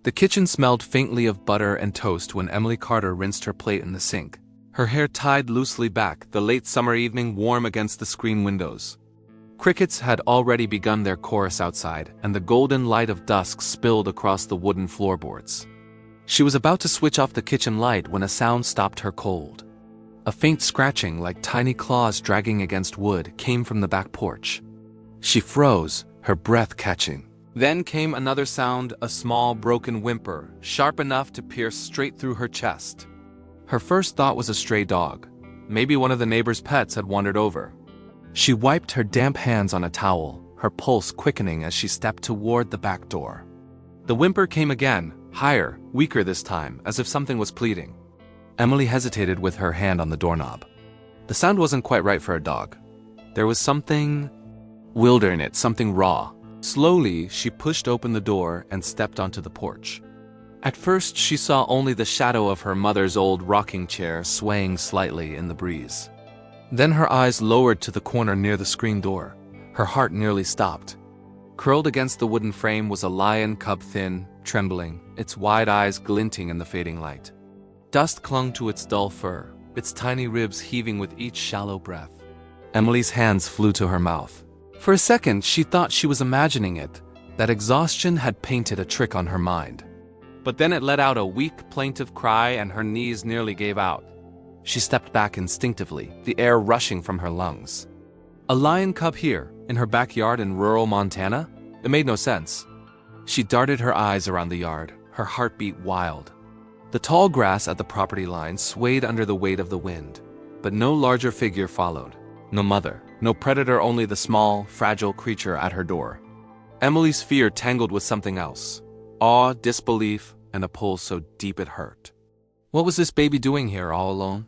The kitchen smelled faintly of butter and toast when Emily Carter rinsed her plate in the sink. Her hair tied loosely back, the late summer evening warm against the screen windows. Crickets had already begun their chorus outside, and the golden light of dusk spilled across the wooden floorboards. She was about to switch off the kitchen light when a sound stopped her cold. A faint scratching, like tiny claws dragging against wood, came from the back porch. She froze, her breath catching. Then came another sound, a small, broken whimper, sharp enough to pierce straight through her chest. Her first thought was a stray dog. Maybe one of the neighbor's pets had wandered over. She wiped her damp hands on a towel, her pulse quickening as she stepped toward the back door. The whimper came again, higher, weaker this time, as if something was pleading. Emily hesitated with her hand on the doorknob. The sound wasn't quite right for a dog. There was something wilder in it, something raw. Slowly, she pushed open the door and stepped onto the porch. At first, she saw only the shadow of her mother's old rocking chair swaying slightly in the breeze. Then her eyes lowered to the corner near the screen door. Her heart nearly stopped. Curled against the wooden frame was a lion cub, thin, trembling, its wide eyes glinting in the fading light. Dust clung to its dull fur, its tiny ribs heaving with each shallow breath. Emily's hands flew to her mouth. For a second, she thought she was imagining it, that exhaustion had painted a trick on her mind. But then it let out a weak, plaintive cry and her knees nearly gave out. She stepped back instinctively, the air rushing from her lungs. A lion cub here, in her backyard in rural Montana? It made no sense. She darted her eyes around the yard, her heartbeat wild. The tall grass at the property line swayed under the weight of the wind, but no larger figure followed. No mother, no predator, only the small, fragile creature at her door. Emily's fear tangled with something else. Awe, disbelief, and a pull so deep it hurt. What was this baby doing here all alone?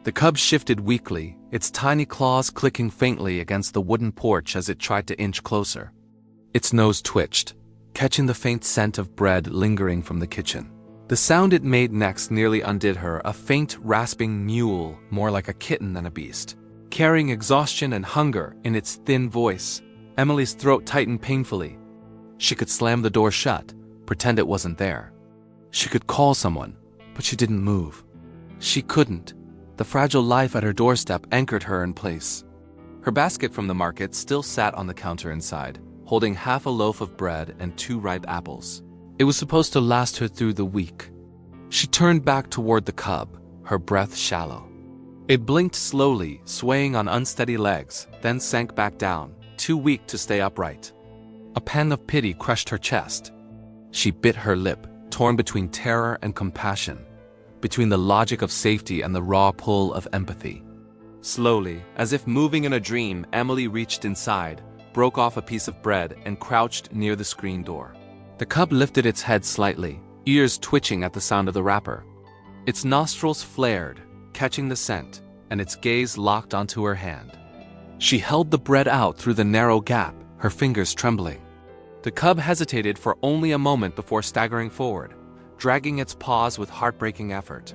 The cub shifted weakly, its tiny claws clicking faintly against the wooden porch as it tried to inch closer. Its nose twitched, catching the faint scent of bread lingering from the kitchen. The sound it made next nearly undid her, a faint, rasping mewl, more like a kitten than a beast. Carrying exhaustion and hunger in its thin voice, Emily's throat tightened painfully. She could slam the door shut, pretend it wasn't there. She could call someone, but she didn't move. She couldn't. The fragile life at her doorstep anchored her in place. Her basket from the market still sat on the counter inside, holding half a loaf of bread and 2 ripe apples. It was supposed to last her through the week. She turned back toward the cub, her breath shallow. It blinked slowly, swaying on unsteady legs, then sank back down, too weak to stay upright. A pang of pity crushed her chest. She bit her lip, torn between terror and compassion, between the logic of safety and the raw pull of empathy. Slowly, as if moving in a dream, Emily reached inside, broke off a piece of bread, and crouched near the screen door. The cub lifted its head slightly, ears twitching at the sound of the wrapper. Its nostrils flared, catching the scent, and its gaze locked onto her hand. She held the bread out through the narrow gap, her fingers trembling. The cub hesitated for only a moment before staggering forward, dragging its paws with heartbreaking effort.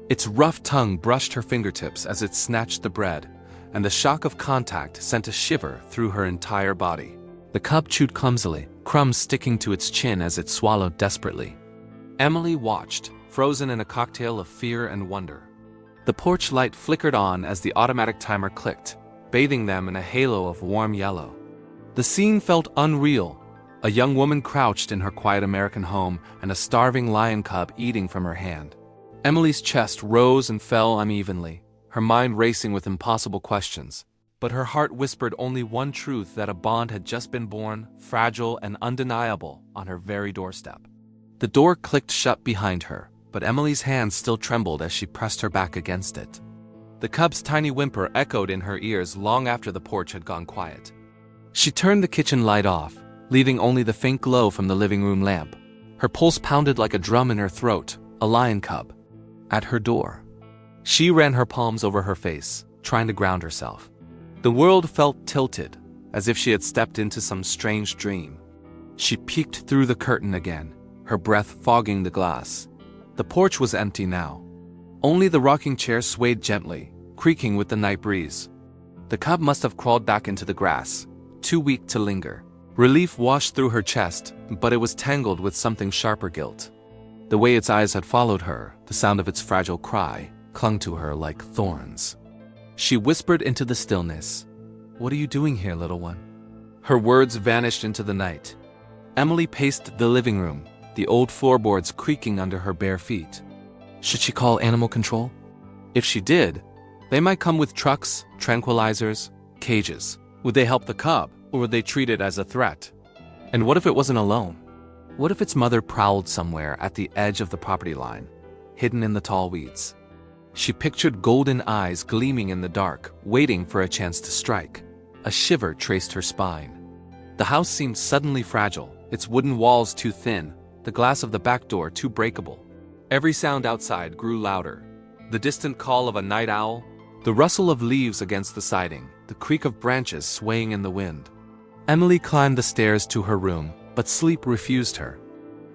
Its rough tongue brushed her fingertips as it snatched the bread, and the shock of contact sent a shiver through her entire body. The cub chewed clumsily, crumbs sticking to its chin as it swallowed desperately. Emily watched, frozen in a cocktail of fear and wonder. The porch light flickered on as the automatic timer clicked, bathing them in a halo of warm yellow. The scene felt unreal. A young woman crouched in her quiet American home, and a starving lion cub eating from her hand. Emily's chest rose and fell unevenly, her mind racing with impossible questions. But her heart whispered only one truth, that a bond had just been born, fragile and undeniable, on her very doorstep. The door clicked shut behind her, but Emily's hands still trembled as she pressed her back against it. The cub's tiny whimper echoed in her ears long after the porch had gone quiet. She turned the kitchen light off, leaving only the faint glow from the living room lamp. Her pulse pounded like a drum in her throat, a lion cub. At her door. She ran her palms over her face, trying to ground herself. The world felt tilted, as if she had stepped into some strange dream. She peeked through the curtain again, her breath fogging the glass. The porch was empty now. Only the rocking chair swayed gently, creaking with the night breeze. The cub must have crawled back into the grass, too weak to linger. Relief washed through her chest, but it was tangled with something sharper guilt. The way its eyes had followed her, the sound of its fragile cry, clung to her like thorns. She whispered into the stillness, "What are you doing here, little one?" Her words vanished into the night. Emily paced the living room, the old floorboards creaking under her bare feet. Should she call animal control? If she did, they might come with trucks, tranquilizers, cages. Would they help the cub, or would they treat it as a threat? And what if it wasn't alone? What if its mother prowled somewhere at the edge of the property line, hidden in the tall weeds? She pictured golden eyes gleaming in the dark, waiting for a chance to strike. A shiver traced her spine. The house seemed suddenly fragile, its wooden walls too thin, the glass of the back door too breakable. Every sound outside grew louder. The distant call of a night owl, the rustle of leaves against the siding, the creak of branches swaying in the wind. Emily climbed the stairs to her room, but sleep refused her.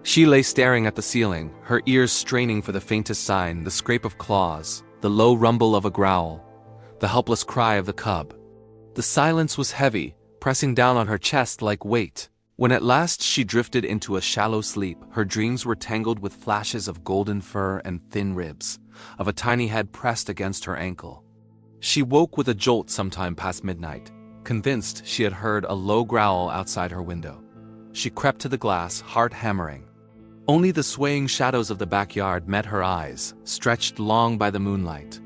She lay staring at the ceiling, her ears straining for the faintest sign, the scrape of claws, the low rumble of a growl, the helpless cry of the cub. The silence was heavy, pressing down on her chest like weight. When at last she drifted into a shallow sleep, her dreams were tangled with flashes of golden fur and thin ribs, of a tiny head pressed against her ankle. She woke with a jolt sometime past midnight, convinced she had heard a low growl outside her window. She crept to the glass, heart hammering. Only the swaying shadows of the backyard met her eyes, stretched long by the moonlight.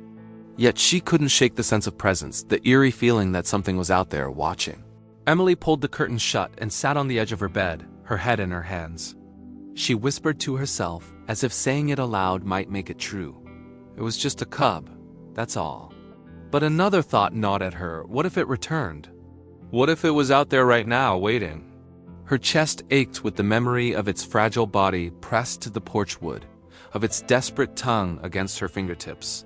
Yet she couldn't shake the sense of presence, the eerie feeling that something was out there watching. Emily pulled the curtain shut and sat on the edge of her bed, her head in her hands. She whispered to herself, as if saying it aloud might make it true. It was just a cub, that's all. But another thought gnawed at her. What if it returned? What if it was out there right now, waiting? Her chest ached with the memory of its fragile body pressed to the porch wood, of its desperate tongue against her fingertips.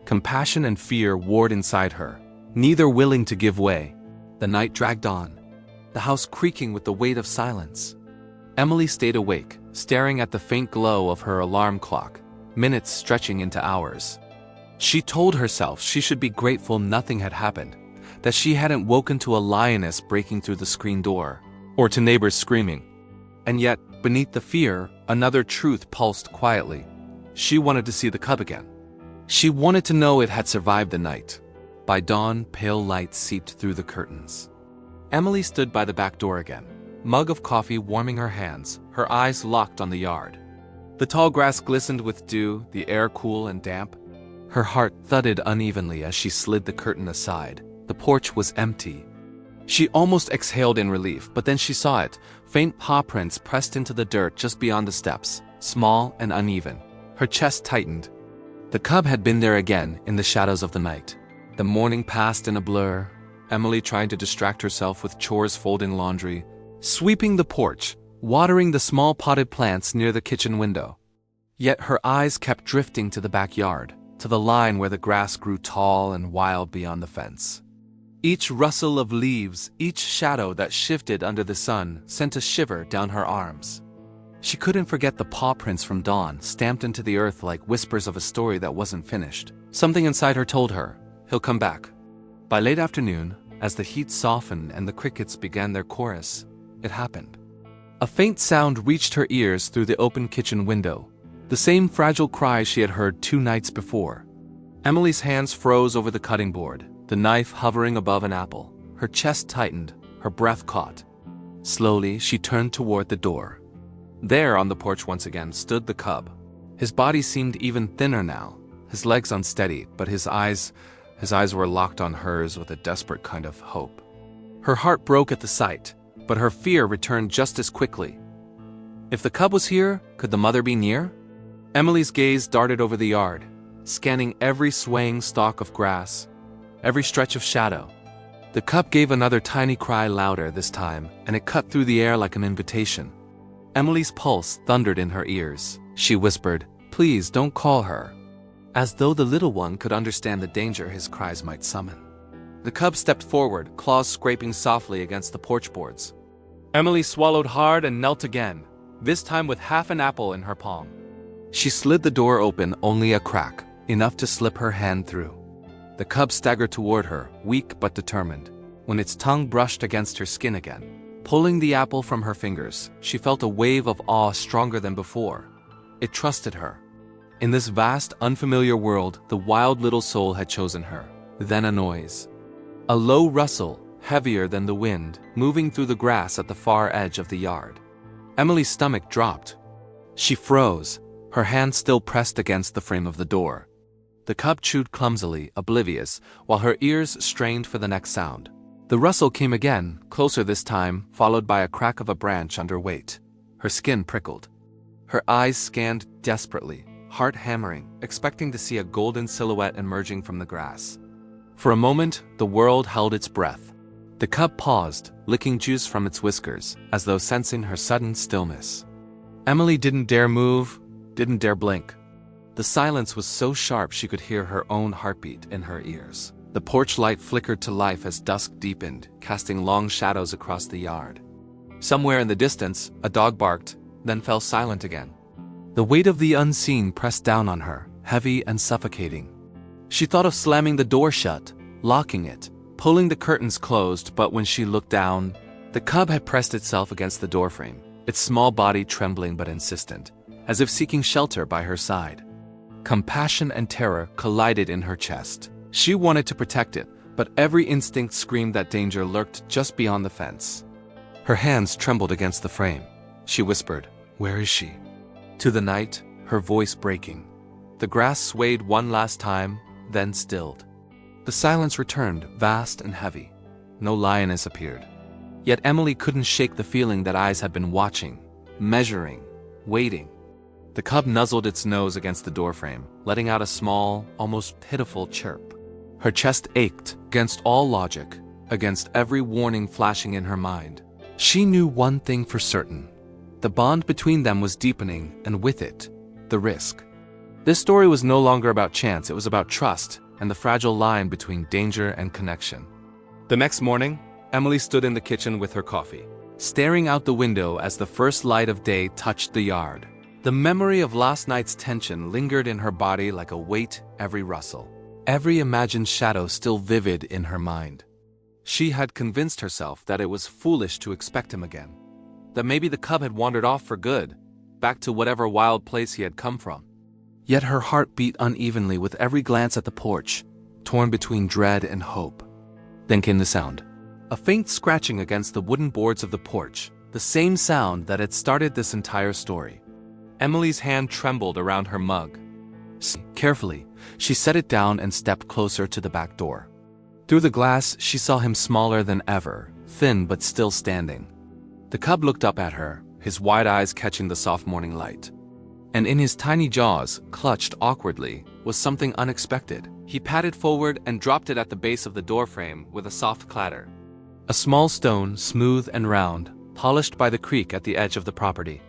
Compassion and fear warred inside her, neither willing to give way. The night dragged on, the house creaking with the weight of silence. Emily stayed awake, staring at the faint glow of her alarm clock, minutes stretching into hours. She told herself she should be grateful nothing had happened, that she hadn't woken to a lioness breaking through the screen door, or to neighbors screaming. And yet, beneath the fear, another truth pulsed quietly. She wanted to see the cub again. She wanted to know it had survived the night. By dawn, pale light seeped through the curtains. Emily stood by the back door again, mug of coffee warming her hands, her eyes locked on the yard. The tall grass glistened with dew, the air cool and damp. Her heart thudded unevenly as she slid the curtain aside. The porch was empty. She almost exhaled in relief, but then she saw it, faint paw prints pressed into the dirt just beyond the steps, small and uneven. Her chest tightened. The cub had been there again, in the shadows of the night. The morning passed in a blur, Emily trying to distract herself with chores, folding laundry, sweeping the porch, watering the small potted plants near the kitchen window. Yet her eyes kept drifting to the backyard, to the line where the grass grew tall and wild beyond the fence. Each rustle of leaves, each shadow that shifted under the sun sent a shiver down her arms. She couldn't forget the paw prints from dawn, stamped into the earth like whispers of a story that wasn't finished. Something inside her told her, he'll come back. By late afternoon, as the heat softened and the crickets began their chorus, it happened. A faint sound reached her ears through the open kitchen window, the same fragile cry she had heard 2 nights before. Emily's hands froze over the cutting board, the knife hovering above an apple. Her chest tightened, her breath caught. Slowly, she turned toward the door. There, on the porch once again, stood the cub. His body seemed even thinner now, his legs unsteady, but his eyes were locked on hers with a desperate kind of hope. Her heart broke at the sight, but her fear returned just as quickly. If the cub was here, could the mother be near? Emily's gaze darted over the yard, scanning every swaying stalk of grass, every stretch of shadow. The cub gave another tiny cry, louder this time, and it cut through the air like an invitation. Emily's pulse thundered in her ears. She whispered, "Please don't call her," as though the little one could understand the danger his cries might summon. The cub stepped forward, claws scraping softly against the porch boards. Emily swallowed hard and knelt again, this time with half an apple in her palm. She slid the door open, only a crack, enough to slip her hand through. The cub staggered toward her, weak but determined. When its tongue brushed against her skin again, Pulling the apple from her fingers, she felt a wave of awe stronger than before. It trusted her. In this vast, unfamiliar world, the wild little soul had chosen her. Then a noise. A low rustle, heavier than the wind, moving through the grass at the far edge of the yard. Emily's stomach dropped. She froze, her hand still pressed against the frame of the door. The cub chewed clumsily, oblivious, while her ears strained for the next sound. The rustle came again, closer this time, followed by a crack of a branch under weight. Her skin prickled. Her eyes scanned desperately, heart hammering, expecting to see a golden silhouette emerging from the grass. For a moment, the world held its breath. The cub paused, licking juice from its whiskers, as though sensing her sudden stillness. Emily didn't dare move, didn't dare blink. The silence was so sharp she could hear her own heartbeat in her ears. The porch light flickered to life as dusk deepened, casting long shadows across the yard. Somewhere in the distance, a dog barked, then fell silent again. The weight of the unseen pressed down on her, heavy and suffocating. She thought of slamming the door shut, locking it, pulling the curtains closed, but when she looked down, the cub had pressed itself against the doorframe, its small body trembling but insistent, as if seeking shelter by her side. Compassion and terror collided in her chest. She wanted to protect it, but every instinct screamed that danger lurked just beyond the fence. Her hands trembled against the frame. She whispered, "Where is she?" To the night, her voice breaking. The grass swayed one last time, then stilled. The silence returned, vast and heavy. No lioness appeared. Yet Emily couldn't shake the feeling that eyes had been watching, measuring, waiting. The cub nuzzled its nose against the doorframe, letting out a small, almost pitiful chirp. Her chest ached, against all logic, against every warning flashing in her mind. She knew one thing for certain. The bond between them was deepening, and with it, the risk. This story was no longer about chance, it was about trust, and the fragile line between danger and connection. The next morning, Emily stood in the kitchen with her coffee, staring out the window as the first light of day touched the yard. The memory of last night's tension lingered in her body like a weight, every rustle, every imagined shadow still vivid in her mind. She had convinced herself that it was foolish to expect him again, that maybe the cub had wandered off for good, back to whatever wild place he had come from. Yet her heart beat unevenly with every glance at the porch, torn between dread and hope. Then came the sound. A faint scratching against the wooden boards of the porch, the same sound that had started this entire story. Emily's hand trembled around her mug. Carefully, she set it down and stepped closer to the back door. Through the glass, she saw him smaller than ever, thin but still standing. The cub looked up at her, his wide eyes catching the soft morning light. And in his tiny jaws, clutched awkwardly, was something unexpected. He patted forward and dropped it at the base of the doorframe with a soft clatter. A small stone, smooth and round, polished by the creek at the edge of the property.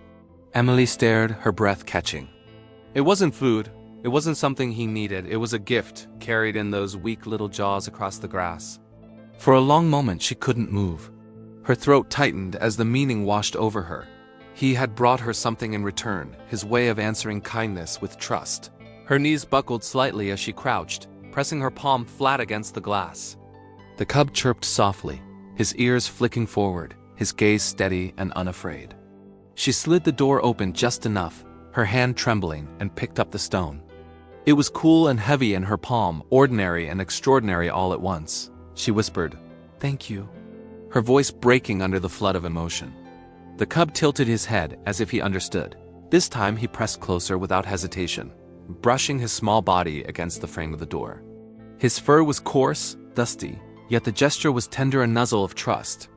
Emily stared, her breath catching. It wasn't food, it wasn't something he needed, it was a gift, carried in those weak little jaws across the grass. For a long moment she couldn't move. Her throat tightened as the meaning washed over her. He had brought her something in return, his way of answering kindness with trust. Her knees buckled slightly as she crouched, pressing her palm flat against the glass. The cub chirped softly, his ears flicking forward, his gaze steady and unafraid. She slid the door open just enough, her hand trembling, and picked up the stone. It was cool and heavy in her palm, ordinary and extraordinary all at once. She whispered, "Thank you," her voice breaking under the flood of emotion. The cub tilted his head as if he understood. This time he pressed closer without hesitation, brushing his small body against the frame of the door. His fur was coarse, dusty, yet the gesture was tender, a nuzzle of trust.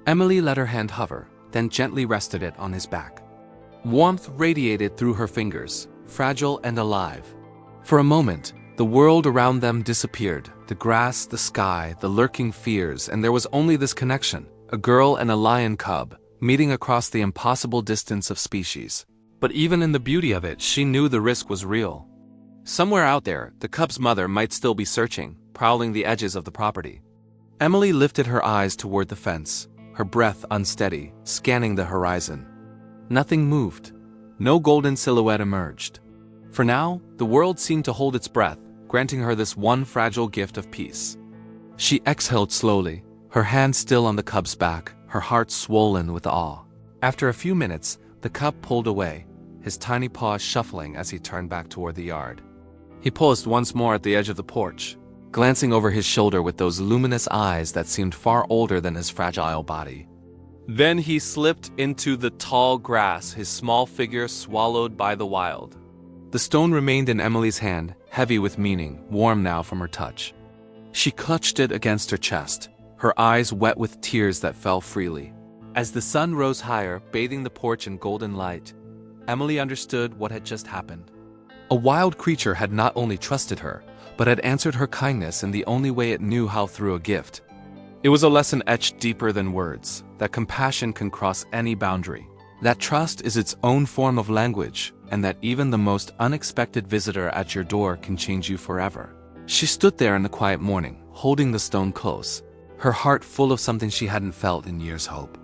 Emily let her hand hover, then gently rested it on his back. Warmth radiated through her fingers, fragile and alive. For a moment, the world around them disappeared, the grass, the sky, the lurking fears, and there was only this connection, a girl and a lion cub, meeting across the impossible distance of species. But even in the beauty of it, she knew the risk was real. Somewhere out there, the cub's mother might still be searching, prowling the edges of the property. Emily lifted her eyes toward the fence, her breath unsteady, scanning the horizon. Nothing moved. No golden silhouette emerged. For now, the world seemed to hold its breath, granting her this one fragile gift of peace. She exhaled slowly, her hand still on the cub's back, her heart swollen with awe. After a few minutes, the cub pulled away, his tiny paws shuffling as he turned back toward the yard. He paused once more at the edge of the porch, glancing over his shoulder with those luminous eyes that seemed far older than his fragile body. Then he slipped into the tall grass, his small figure swallowed by the wild. The stone remained in Emily's hand, heavy with meaning, warm now from her touch. She clutched it against her chest, her eyes wet with tears that fell freely. As the sun rose higher, bathing the porch in golden light, Emily understood what had just happened. A wild creature had not only trusted her, but had answered her kindness in the only way it knew how, through a gift. It was a lesson etched deeper than words, that compassion can cross any boundary, that trust is its own form of language, and that even the most unexpected visitor at your door can change you forever. She stood there in the quiet morning, holding the stone close, her heart full of something she hadn't felt in years' hope.